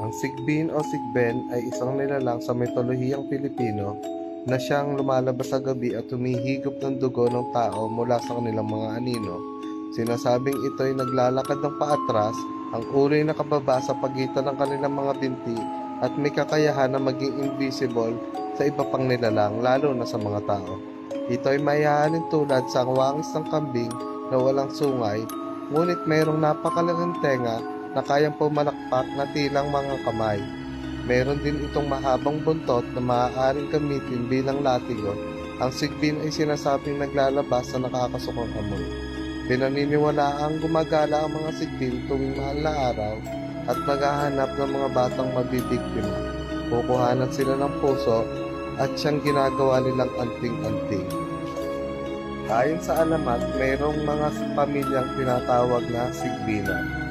Ang sigbin o sigben ay isang nilalang sa mitolohiyang Pilipino na siyang lumalabas sa gabi at humihigop ng dugo ng tao mula sa kanilang mga anino. Sinasabing ito'y naglalakad ng paatras, ang ulo ay nakababa sa pagitan ng kanilang mga binti at may kakayahan na maging invisible sa iba pang nilalang, lalo na sa mga tao. Ito ay mayayanin tulad sa wangis ng kambing na walang sungay, ngunit mayroong napakalaking tenga na kayang pumalakpak na tilang mga kamay. Meron din itong mahabang buntot na maaaring gamitin bilang latigo. Ang sigbin ay sinasabing naglalabas sa nakakasukong amoy. Pinaniniwalaang gumagala ang mga sigbin tuwing mahal na araw at naghahanap ng mga batang mabibiktima. Kukuhanan sila ng puso at siyang ginagawa nilang anting-anting. Ayon sa alamat, mayroong mga pamilyang tinatawag na sigbinan.